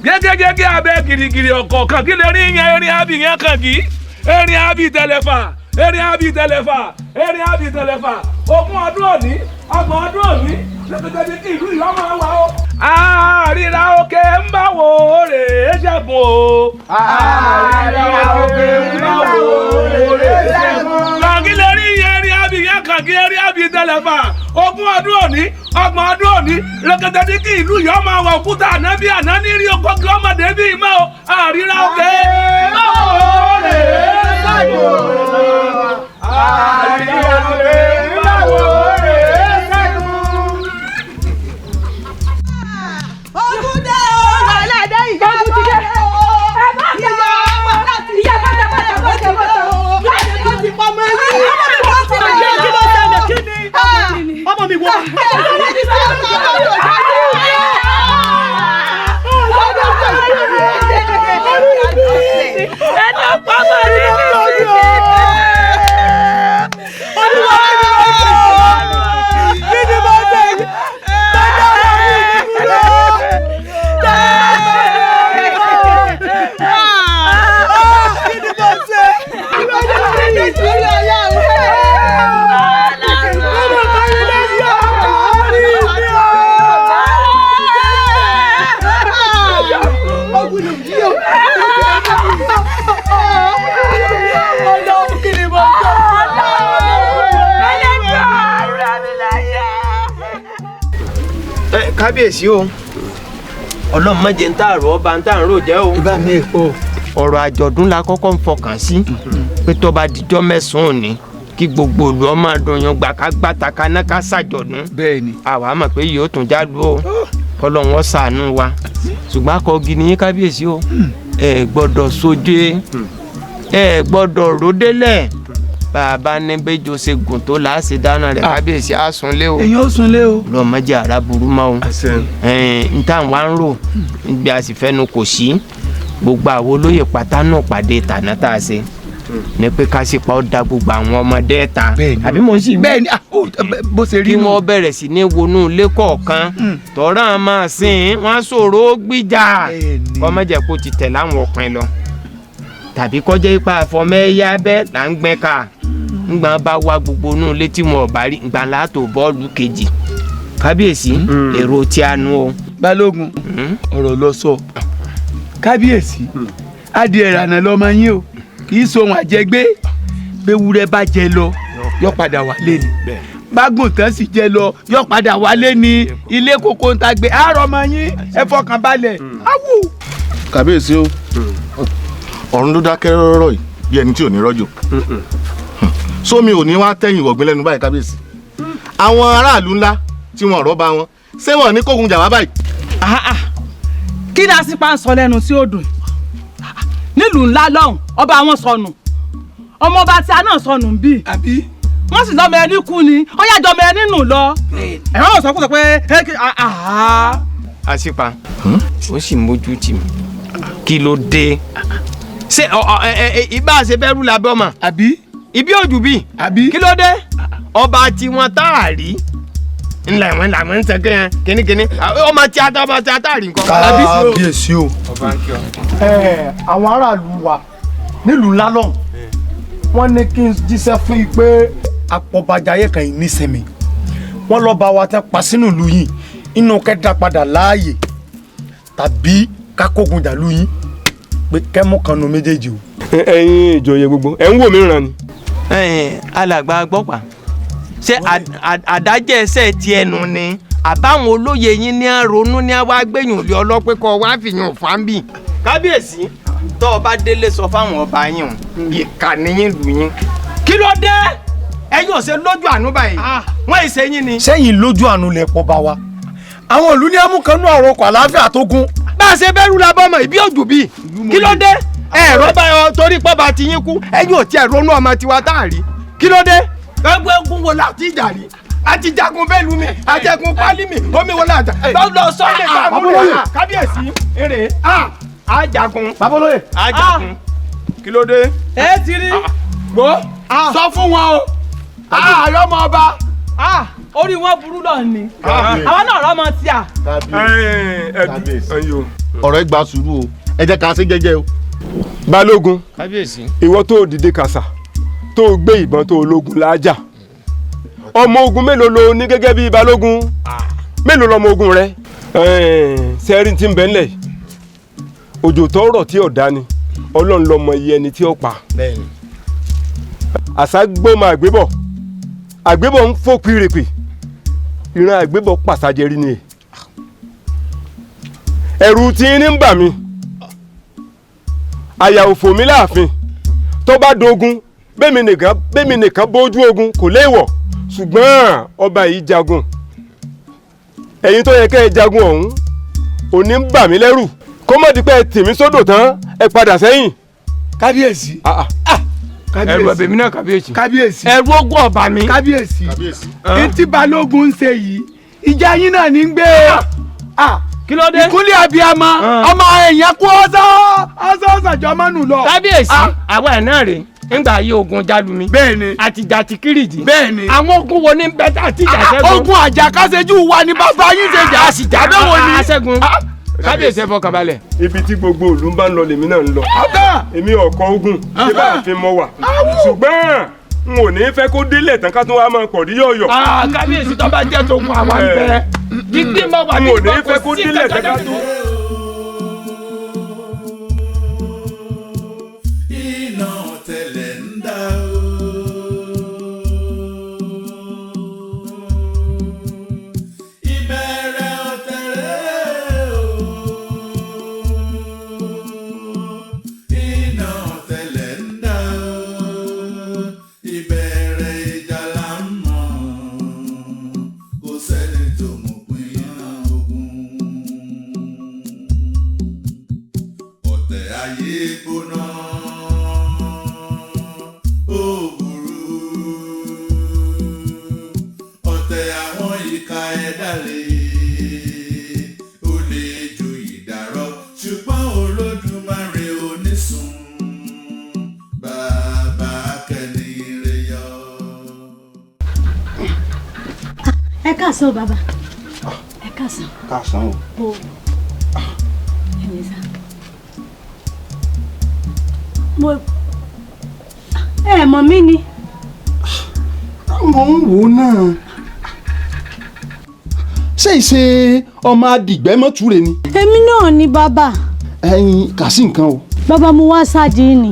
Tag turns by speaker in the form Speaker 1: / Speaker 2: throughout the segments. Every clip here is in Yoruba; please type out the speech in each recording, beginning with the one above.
Speaker 1: gẹ́gẹ́gẹ́gẹ́ abẹ́ girigiri ọ̀kọ̀ọ̀kan kí lè rí yẹn erin àbí yẹn kàn kí erin àbí tẹlẹfà ogún ọdún òní ọgbọ̀n ọdún òní lẹ́gbẹ̀gbẹ̀ kí ìlú ìyá máa wà ó. àríra òkè ń bá wo rè é ṣẹ́gun o. àríra òkè ń bá wo rè é ṣẹ́gun. kàǹkì lè rí erin àbí yẹn kàǹkì erin àbí tẹlẹfà ogún ọdún òní ọgbọ̀n ọdún òní lẹ́gbẹ̀gbẹ̀ kí ìlú ìyá máa wà òkúta ànábì àná ní rí ọkọ̀ kí ọmọdé bí ìmọ̀ o. àríra òkè ń bá wo rè é ṣẹ́gun. àríra òkè ń bá wo rè é ṣẹ́gun.
Speaker 2: ogun dé o lọ́lẹ́dẹ́ ìyá bọ́ ẹ má yẹ ìyá bọ́tẹ̀ láti ti pọ̀ mọ́ ẹ̀rí kí ló ṣẹlẹ̀ kí ni ọmọ mi wọ. ẹni ọ̀pọ̀ mọ̀ ní
Speaker 3: kábíyèsí o ọlọ́run má jẹ́ ń tààrọ̀ ọba ń tààrọ̀ jẹ́ o.
Speaker 4: ibà mi èpo.
Speaker 3: ọ̀rọ̀ àjọ̀dún la kọ́kọ́ ń fọkàn sí pé tó bá dijọ́ mẹ́sàn-án òní kí gbogbo ìlú ọmọ àdóyan gbà ká gbàtà ká ná ká ṣàjọ̀dún.
Speaker 4: bẹ́ẹ̀ni.
Speaker 3: àwa mọ̀ pé yóò tún jáde o kọ́lọ́run ó ṣàánú wa ṣùgbọ́n akọ́gi ni yín kábíyèsí o ẹ gbọ́dọ̀ sóde ẹ gbọ́dọ̀ ròdélẹ̀ bàbá ní bẹ́jọ́ ṣe gùn tó láàṣẹ dáná rẹ̀ kábíyèsí á sunlé o.
Speaker 4: èyàn ó sunlé o.
Speaker 3: lọ́mọdé ara burú mọ́ o. n tá wa ń rò níbi a sì fẹ́nu kò sí gbogbo àwọn olóyè pátá náà pàdé tàná tá a ṣe ní pé ká sì pa ọ́ da gbogbo àwọn ọmọdé ta. àbí mo sì
Speaker 4: bẹ́ẹ̀ni bó ṣe rí
Speaker 3: kí wọ́n bẹ̀rẹ̀ sí ní wọnú ilé kọ̀ọ̀kan tọ́ra máa sìn wọ́n ṣòro gbìjà kọ́mọ́jẹ́ kó ti tẹ̀ láwọn ọkùnrin lọ tàbí kọjá ipa àfọmẹ́yà bẹ́ẹ̀ là ń gbẹ́ ká ngbà bá wá gbogbo inú ilé tí wọn ò bá rí ngbà látò bọ́ọ̀lù kejì kábíyèsí èrò tí a nu o.
Speaker 4: balógun ọ̀rọ̀ lọ sọ kábíyèsí adìẹ ìrànà lọmọ yín o kì í sohun àjẹgbé bewúrẹ́ bá jẹ lọ yọ padà wálé ni bágùn tán sì jẹ lọ yọ padà wálé ni ilé kókó ń ta gbé àárọ̀ ọmọ yín ẹ fọkàn balẹ̀ awù.
Speaker 5: kábíyèsí o ọ̀run ló dákẹ́ rọ́rọ́ yìí bí ẹni tí ò ní rọ́jò sómi ò ní wá tẹ̀yìn wọ̀gbìn lẹ́nu báyìí kábíyèsí àwọn aráàlú ńlá tí wọn rọ́bà wọn ṣé wọn ní kógun jà wá báyìí.
Speaker 6: kí ni àsìpá ń sọ lẹ́nu tí ó dùn nílùú ńlá lọ́hùn ọba wọn sọnù ọmọọba tí a náà sọnù ń bì wọ́n sì lọ́mọ ẹni kú ni ó yájọ́ ọmọ ẹni nù lọ ẹ̀rọ ò sọ kó sọ pé
Speaker 3: àsìpá ó sì mójú tì mí kí ló dé ṣé ibà ṣe bẹ́rù lábẹ́ ọmọ ibi òjù bíi kí ló dé ọba tí wọn tá a rí ńlá ìwọ̀n làwọn ń sẹ́kẹ́ yẹn kínníkínní ọmọ tí a tá a rí nǹkan.
Speaker 4: kábíyèsí o.
Speaker 7: àwọn aráàlú wa nílùú ńlá lọ́hùn wọ́n ní kí n jíṣẹ́ fún yín pé àpọ̀bàjáyé kan yìí nísìnyí wọ́n lọ́ọ́ bá wa tẹ́ pa sínú ìlú yìí inú kẹ́dá padà láàyè tàbí kákógun dàlú yín pé kẹ́mú kan nu méjèèjì o.
Speaker 1: ẹ̀yin ìjòyè gbogbo ẹ ń wò mí ràn ni.
Speaker 3: alàgbà gbọ́pà ṣé àdájẹ́ ẹsẹ̀ ti ẹnu ni àbáwọn olóye yín ní ronú ní wàá gbẹ̀yìn òlé ọlọ́pẹ́ kọ́ wàá fìyàn fáńbì. kábíyèsí tó o bá délé sọ fáwọn ọba yín ìkà níyìn lù yín. kí ló dé ẹ̀yin ò ṣe lójú àánú báyìí wọ́n ì ṣe yín ni.
Speaker 7: sẹ́yìn lójú àánú lè pọ̀ bá wa àwọn ìlú ní amúkanú àròkọ àlàáfíà tó gún.
Speaker 3: bá a ṣe bẹ́rù la bọ́mọ ìbí òjò bíi kí ló dé ẹ̀rọ báyọ̀ torí pọ́ bá ti yín kú ẹ̀yin ò tiẹ̀ ronú ọmọ tiwa tá a rí kí ló dé gbẹ́ngbẹ́ ogun wo la ti jà rí àti jagun bẹ́ẹ̀ lu mi àjẹgun pálí mi omi wo la jà lọ sọ́ọ̀lẹ̀ bàbá kábíyèsí èrè àjàgùn
Speaker 7: babolóye
Speaker 3: àjàgùn kí ló dé.
Speaker 6: ẹ ti rí.
Speaker 3: gbọ́ sọ fún wọn o àyọmọ ọba
Speaker 6: orí wọn burú lọ ni àwọn náà rọmọ tí a.
Speaker 5: ọ̀rọ̀ ẹ gba sùúrù o ẹ jẹ́ ká ṣe jẹ́jẹ́ o.
Speaker 8: balógun
Speaker 3: kábíyèsí.
Speaker 8: ìwọ tó dìde kàṣà tó gbé ìbọn tó ológun lájà ọmọ ogun mélòó lo ní gẹ́gẹ́ bíi balógun mélòó lọmọ ogun rẹ sẹ́rí tí ń bẹ ńlẹ̀ òjò tó rọ̀ tí ọ̀dá ni ọlọ́run ló mọ iye ẹni tí ó pa
Speaker 3: bẹ́ẹ̀ni.
Speaker 8: àṣà gbọ́mọ àgbébọ̀ ń fò pírèpè ìran àgbébọ̀ pàṣàjẹrí ni ẹ̀rù tí ń bà mí àyà òfò mi láàfin tó bá dogun bẹ́mi nìkan bójú ogun kò léèwọ̀ ṣùgbọ́n ọba yìí jagun ẹ̀yin tó yẹ kẹ́ ẹ jagun ọ̀hún òní ń bà mí lẹ́rù kó má di pé ẹ tì mí sódò tán ẹ padà sẹ́yìn.
Speaker 4: kábíyèsí.
Speaker 3: ẹrù ẹbẹ mi náà kábíyèsí.
Speaker 4: kábíyèsí.
Speaker 3: ẹrù ogun ọba mi.
Speaker 4: kábíyèsí. ntí balógun ń ṣe yìí ìjà yín náà ní ń gbé.
Speaker 3: kí ló dé.
Speaker 4: ìkúnlẹ̀ abiyamọ ọmọ èèyàn kú ọ̀sọ̀jọ́ mọ́nù lọ.
Speaker 3: kábíyèsí àwa ẹ̀ náà rèé nígbà ayé ogun jálumi.
Speaker 4: bẹ́ẹ̀ni.
Speaker 3: àtìjà ti kírìjì.
Speaker 4: bẹ́ẹ̀ni.
Speaker 3: àwọn ogun wo ní bẹ́tà àtìjà ṣẹ́gun.
Speaker 4: ogun àjàkáṣẹ́jú wa ni bàbá yín ṣe jà.
Speaker 3: àṣìjà
Speaker 4: bẹ́ẹ̀ ni.
Speaker 3: aṣẹ́gun. kábíyèsí ẹ fọkàn balẹ̀.
Speaker 8: ibi tí gbogbo ìlú ń bá ń lọ lèmi náà ń lọ. èmi ọkọ ogun tí bá a fi mọ wà. ṣùgbọ́n n ò ní fẹ́ kó délẹ̀ tán ká tún wá máa pọ̀ ní yọ̀yọ̀.
Speaker 3: kábíyèsí tó bá jẹ́ tó kún àwa ń bẹ. dígbé mọ́ wà
Speaker 8: n ò ní fẹ́ kó délẹ̀ tán ká tún.
Speaker 9: iná tẹ̀lẹ̀ ń dá ìbẹ̀rẹ̀ ọ̀tẹ̀rẹ̀ iná tẹ̀lẹ̀ ń dá ìbẹ̀rẹ̀ ìjà là ń mọ̀ kò sẹ́ni tó mọ̀ pín ogun ọ̀tẹ̀ ayé gbóná.
Speaker 10: ẹ káàsán bàbá ẹ káàsán.
Speaker 5: káàsán o.
Speaker 10: ẹ̀mí sá mo ẹ mọ̀ mí ni.
Speaker 11: mo ń wò ó náà ṣé ìṣe ọmọ adìgbẹ́mọ̀túre ni.
Speaker 10: èmi náà ni bàbá.
Speaker 11: ẹ̀yin kà sí nǹkan o.
Speaker 10: bàbá mo wá sáàdì ni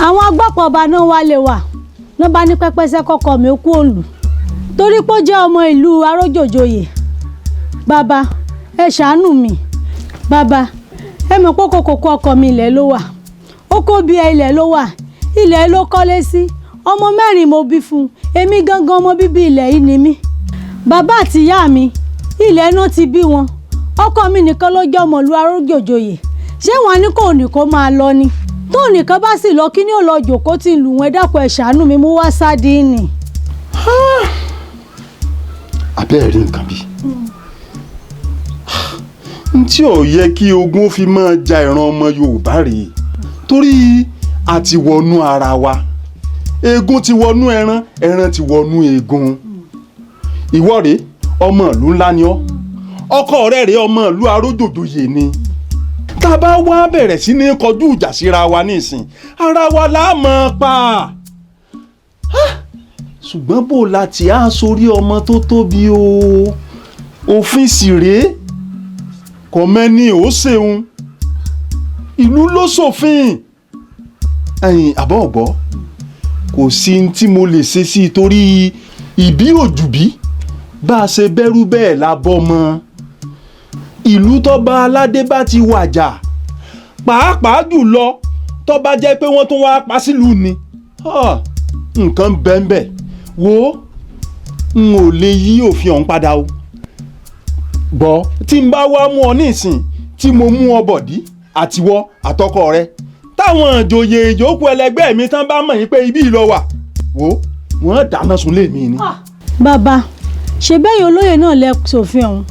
Speaker 10: àwọn agbápọ̀ ọba náà wá lè wà ló bá ní pẹ́pẹ́sẹ́ kọ́kọ́ mi ó kú òǹlù torí pé ó jẹ́ ọmọ ìlú arójòjòyè. bàbá ẹ ṣàánú mi bàbá ẹ mọ̀ pé kòkòkò ọkọ mi ilẹ̀ ló wà ó kó bí ilẹ̀ ló wà ilẹ̀ ló kọ́lé sí ọmọ 4 mo bí fún èmi gangan ọmọ bíbí ilẹ̀ yìí ni mí. bàbá àti ìyá mi ilẹ̀ náà ti bí wọn ọkọ mi nìkan ló jẹ́ ọmọ ìlú arójòjòyè ṣé wọn ní kò ní kó máa lọ ni tó nìkan bá sì lọ kí ni ó lọ jòkó tí ń lù wọn ẹ dákun ẹ ṣàánú mi mo wá sáàdì nì.
Speaker 11: abẹ́ẹ̀ rí nǹkan bí n tí ò yẹ kí ogun fi máa ja ìran ọmọ Yorùbá rèé torí a ti wọnú ara wa eegun ti wọnú ẹran ẹran ti wọnú eegun ìwọ rèé ọmọ ìlú ńlá ni ọ́ ọkọ rẹ̀ rèé ọmọ ìlú arójòjòyè ni tá a bá wá bẹ̀rẹ̀ sí ní kọjú ìjà síra wa nísìn ara wa la mọ̀ pa ṣùgbọ́n bó la ti á sórí ọmọ tó tóbi o òfin sì rèé kò mẹ́ni ò ṣeun ìlú ló ṣòfin ẹ̀yìn àbọ̀ ọ̀gbọ́ kò sí tí mo lè ṣe sí i torí ìbí òjùbí bá a ṣe bẹ̀rù bẹ́ẹ̀ la bọ́ mọ́ ìlú tọ́ba aládé bá ti wàjà pàápàá jùlọ tó bá jẹ́ pé wọ́n tún wá pa sílùú ni nǹkan bẹ́ẹ̀ wo n ò lè yí òfin ọ̀hún padà o gbọ́ tí n bá wá mú ọ nísìn tí mo mú ọ bọ̀dí àtiwọ́ àtọkọ rẹ táwọn ìjòyè ìjókòó ẹlẹgbẹ́ mi tán bá mọ̀ yín pé ibi ìlọ wà wo wọ́n dáná sun lé mi ni.
Speaker 10: bàbá ṣe bẹ́yìn olóyè náà lẹ ṣòfin ọ̀hún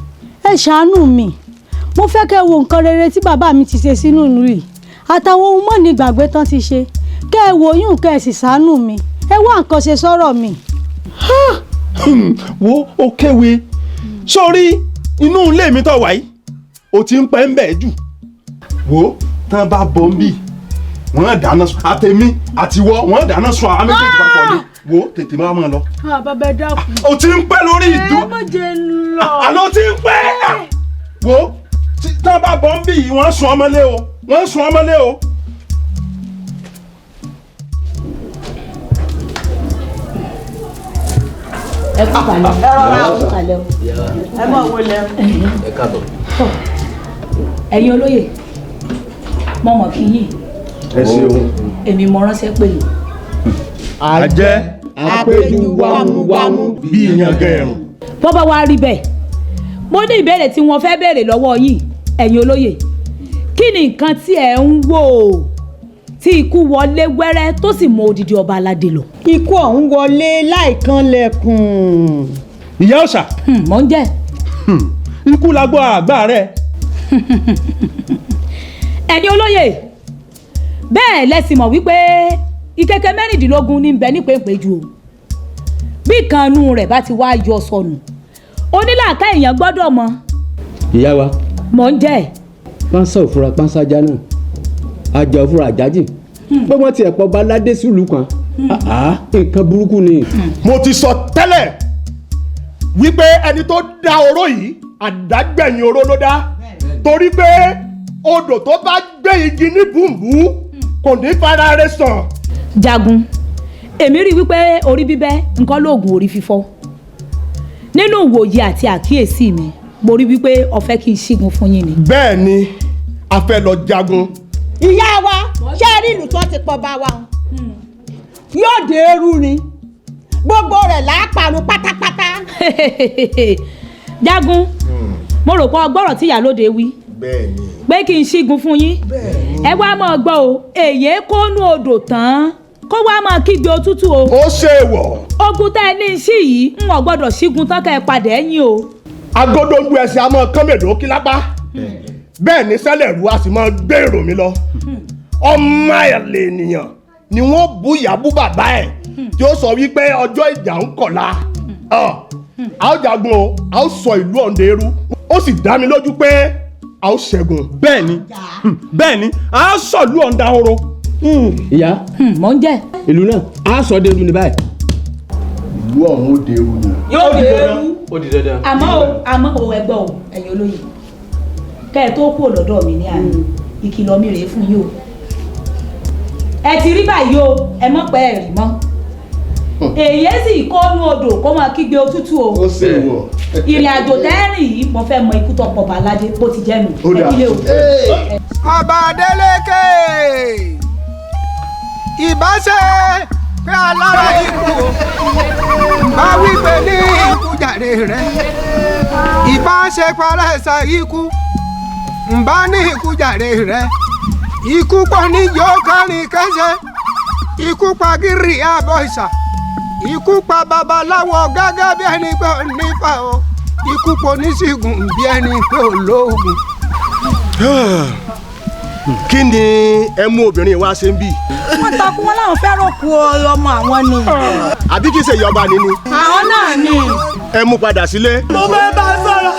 Speaker 10: ẹ ṣàánú mi mo fẹ́ kẹ́ wo nǹkan rere tí bàbá mi ti ṣe sínú ìlú yìí àtàwọn ohun mọ́ni gbàgbé tán ti ṣe kẹ́ ẹ wo yún kẹ́ ẹ sì ṣàánú mi ẹ wá nǹkan ṣe sọ́rọ̀ mi.
Speaker 11: wo ó kéwe sórí inú ilé mi tó wà yìí o ti ń pẹ́ ń bẹ̀ jù wo tán bá bọ̀ ń bì wọ́n dáná sun àtẹ̀mí àtiwọ́ wọ́n dáná sun àwọn méjèèjì papọ̀ ni wo tètè máa mọ̀ lọ.
Speaker 6: bàbá ẹ dákun.
Speaker 11: o ti ń pẹ́ lórí ìdú.
Speaker 6: ẹ má jẹ́ ń lọ.
Speaker 11: àlọ́ ti ń pẹ́. wo tán bá bọ̀ ń bì yìí wọ́n sun ọmọlé o wọ́n sun ọmọlé o.
Speaker 10: ẹ kú kalẹ̀ ẹ kú kalẹ̀ o
Speaker 6: ẹ má wọlé.
Speaker 3: ẹ káàbọ̀.
Speaker 10: ẹ̀yin olóyè mo mọ̀ kí yín
Speaker 11: ẹ ṣeun.
Speaker 10: èmi mo ránṣẹ́ pè yín.
Speaker 11: àjẹ́ àpéjú wámúwámú bí ìyàngẹ̀rùn.
Speaker 10: bó bá wá rí bẹ́ẹ̀ mo ní ìbéèrè tí wọ́n fẹ́ béèrè lọ́wọ́ yín ẹ̀yin olóyè kí ni nǹkan tí ẹ̀ ń wò tí ikú wọlé wẹ́rẹ́ tó sì mọ odidi ọba aládé lọ.
Speaker 2: ikú ọ̀hún wọlé láìkan lẹ̀kùn.
Speaker 11: ìyá ọ̀sà.
Speaker 10: mò ń jẹ́.
Speaker 11: ikú la gbọ́ àgbà rẹ̀.
Speaker 10: ẹ̀yin olóyè bẹ́ẹ̀ lẹ́sìn mọ̀ wípé ìkẹ̀kẹ̀ mẹ́rìndínlógún ní bẹ ní pèpéjú o bí ìkànnù rẹ̀ bá ti wá yọ sọnù onílàáká èèyàn gbọ́dọ̀ mọ̀.
Speaker 12: ìyá wa.
Speaker 10: mò ń jẹ́.
Speaker 12: pánsá òfurá pánsájá náà àjà òfurá àjájì pé wọ́n ti ẹ̀pọ̀ bá ládé sílùú kan nǹkan burúkú ni.
Speaker 11: mo ti sọ tẹ́lẹ̀ wípé ẹni tó dá oró yìí àdágbẹ̀yìn oró ló dá torí pé odò tó bá gbé igi ní bùnbù kò ní fara rẹ̀ sàn.
Speaker 10: jagun èmi rí wípé orí bíbẹ́ nǹkan lóògùn orí fífọ́ nínú ìwòye àti àkíyèsí mi mo rí wípé ó fẹ́ kí n ṣígun fún yín ni.
Speaker 11: bẹ́ẹ̀ ni a fẹ́ lọ jagun.
Speaker 2: ìyá wa ṣé ẹ rí ìlú tó ti pọ̀ bá wa yóò dé eru ni gbogbo rẹ̀ láàpàrọ̀ pátápátá.
Speaker 10: jagun mo rò pé ọgbọ́rọ̀ tí ìyálóde wí pé kí n ṣígun fún yín ẹ wá máa gbọ́ o èyí kónú odò tán kó wá máa kígbe òtútù o.
Speaker 11: ó ṣe wọ̀.
Speaker 10: ogun tẹ́ ẹ ní sí yìí ń wọ́n gbọ́dọ̀ ṣígun tán ká ẹ padà ẹ̀yìn o.
Speaker 11: agodo ń lu ẹsẹ̀ a máa kán mèdò kí lápá bẹ́ẹ̀ ni sẹ́lẹ̀ ru a sì máa gbé èrò mi lọ ọmọ ẹ̀lẹ́ ènìyàn ni wọ́n bú ìyá bú bàbá ẹ̀ tí ó sọ wípé ọjọ́ ìjà ń kọ̀la a ó jagun o a ó sọ ìlú ọ̀ǹdẹ̀ eru ó sì dá mi lójú pé a ó ṣẹ́gun. bẹ́ẹ̀ ni a ó sọ ìlú ọ̀ǹdà horo.
Speaker 12: ìyá
Speaker 10: mò ń jẹ́.
Speaker 12: ìlú náà a sọ dẹrù ní báyìí.
Speaker 11: ìlú ọ̀hún ó dẹrù ni.
Speaker 10: yóò dé eru.
Speaker 12: ó di dandan.
Speaker 10: àmọ́ o ẹgbẹ́ o ẹ̀yin olóyè kẹ́ ẹ tó kú lọ́dọ̀ mi ní àná ìkìlọ̀ mi rèé fún yín o ẹ ti rí báyìí o ẹ mọ̀ pé ẹ rí mọ́ èyí sì kọ́nú odò kó máa kígbe òtútù o
Speaker 11: ó ṣe wọ̀.
Speaker 10: ìrìn àjò tẹ́rìn yìí mo fẹ́ mọ ikú tó pọ̀ bá aládé bó ti jẹ́ mi ẹ̀kílẹ̀ o.
Speaker 13: ọba Adélékè ìbáṣe pé alára ikú bá wípé ní ikú jàre rẹ ìbáṣe parẹ́sà ikú ǹbá ní ikú jàre rẹ ikú pọ̀ ní yóò kárin kẹ́sẹ̀ ikú pa gírí àbọ̀ ìsà ikú pa babaláwo gẹ́gẹ́ bí ẹni pé ò nípa o ikú pọ̀ oníṣègùn bí ẹni pé ò lóògùn.
Speaker 11: kí ni ẹ mú obìnrin wa ṣe ń bì.
Speaker 2: wọ́n takú wọn láwọn fẹ́ràn kú ọmọ àwọn ni.
Speaker 11: àbí kí ṣe ìyọba nínú.
Speaker 2: àwọn náà ni.
Speaker 11: ẹ mú padà sílé.
Speaker 6: mo fẹ́ bá a sọ̀rọ̀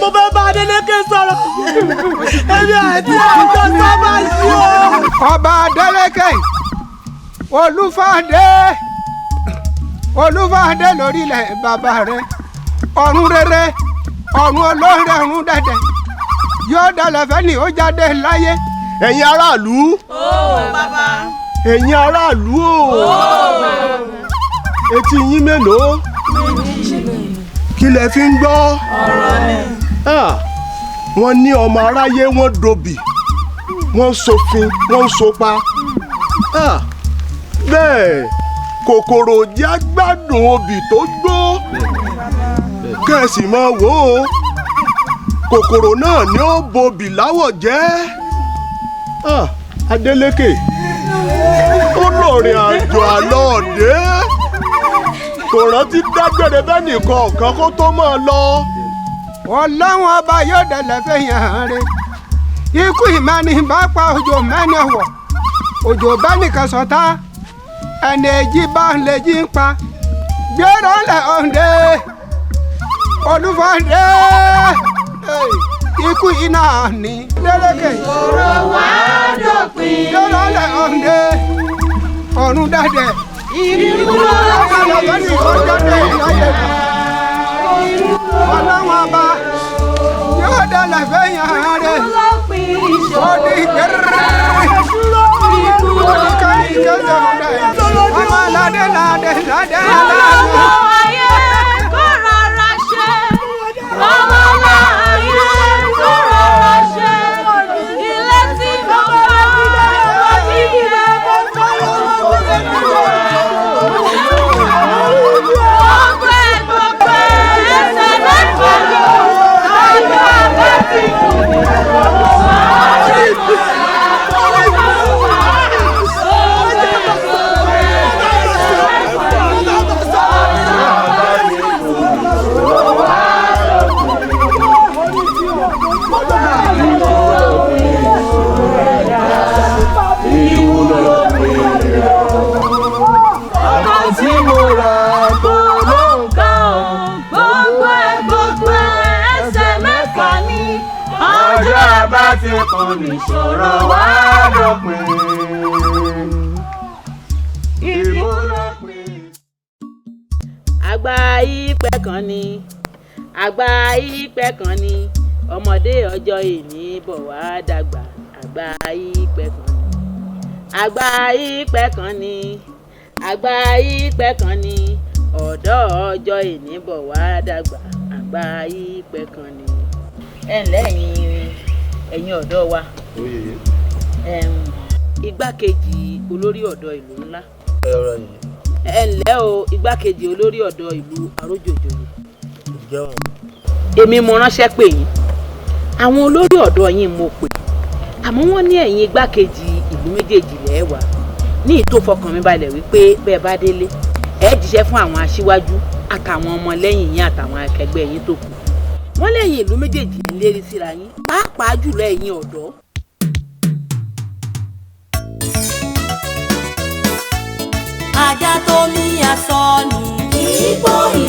Speaker 6: mo fẹ́ bá Adélékè sọ̀rọ̀ èmi àti àjọ sábà yìí o.
Speaker 13: ọba Adélékè olúfàdé lórílẹ̀ bàbá rẹ̀ ọ̀run rere ọ̀run olóore ọ̀run dẹ̀dẹ̀ yóò dalẹ̀ fẹ́ ni ó jáde láyé.
Speaker 11: ẹ̀yin aráàlú.
Speaker 2: bàbá.
Speaker 11: ẹ̀yin aráàlú o. etí yín mélòó. kí lẹ fi ń gbọ́.
Speaker 2: ọ̀rọ̀ ni.
Speaker 11: wọ́n ní ọmọ aráyé wọ́n dobì wọ́n ṣòfin wọ́n ṣopa. bẹ́ẹ̀ kòkòrò jẹ́ gbádùn obì tó gbó. kẹ́sì máa wò ó kòkòrò náà ni ó bobì láwọ̀ jẹ́. Adélékè ó lọ́ọ̀rìn àjò àlọ́ọ̀dé kò rántí dágbére bẹ́ẹ̀ nìkan ọ̀kan kó tó máa lọ.
Speaker 13: ọlọ́wọ́n ọba yóò dẹ̀lẹ̀ fẹ̀yàn rẹ̀ ikú ìmẹ́ni bá pa òjò mẹ́ni ọ̀wọ̀ òjò bá nìkan sọ̀tá ẹni èjì bá ń lè jí ń pa gbéra lẹ̀ ọ̀ǹdẹ́ olúfọ̀ǹdẹ́ ikú yìí náà ní lẹ́lẹ́kẹ̀.
Speaker 2: Ìṣòro wa dópin.
Speaker 13: Yọ̀rọ̀ lẹ̀ ọ̀ndẹ́ ọ̀run dàdẹ̀.
Speaker 2: Ikú ló
Speaker 13: ọ̀gá lọ́gọ́ ní ìkọ́jọ́dẹ̀ ìlọ́dẹ̀. Ọlọ́run ọba yóò dálẹ̀ fẹ́yàn rẹ̀. Ó ní ìgbẹ́rẹ́. Ó ní káyí ìjọ́sẹ̀ ọ̀dẹ̀. Ọmọ ládé ládé ládé ládé.
Speaker 2: ayé kó rọra ṣe. Ọmọ ayé kó rọra ṣe. Ilé tí mo fẹ́ ojú ìlà mo fẹ́. Gbogbo ẹsẹ̀ mẹ́fà lọ. Ayé àbá ti kú.
Speaker 3: Ti kàn ní ìṣòro wá dópin. Ikú dópin.
Speaker 14: Àgbà ìpẹ́ kan ni àgbà ìpẹ́ kan ni ọmọdé ọjọ́ ìní bọ̀ wá dàgbà. Àgbà ìpẹ́ kan ni àgbà ìpẹ́ kan ni àgbà ìpẹ́ kan ni ọ̀dọ́ ọjọ́ ìní bọ̀ wá dàgbà. Àgbà ìpẹ́ kan ni. Ẹ ǹlẹ́ ẹ̀yin ọ̀dọ́ wa igbákejì olórí ọ̀dọ́ ìlú ńlá ẹ ǹlẹ́ o igbákejì olórí ọ̀dọ́ ìlú arójòjòyè èmi mo ránṣẹ́ pè yín àwọn olórí ọ̀dọ́ yín mo pè àmọ́ wọ́n ní ẹ̀yin igbákejì ìlú méjèèjì lẹ́wà ní ìtòfọkàn mi balẹ̀ wípé bẹ́ẹ̀ bá délé ẹ jíṣẹ́ fún àwọn aṣíwájú àtàwọn ọmọ lẹ́yìn yín àtàwọn akẹgbẹ́ yín tó kù wọ́n lẹ́yìn ìlú méjèèjì ń lérí síra yín pàápàá jùlọ ẹ̀yin ọ̀dọ́.
Speaker 2: Ajá tó ní asọ ni kì í gbóyè.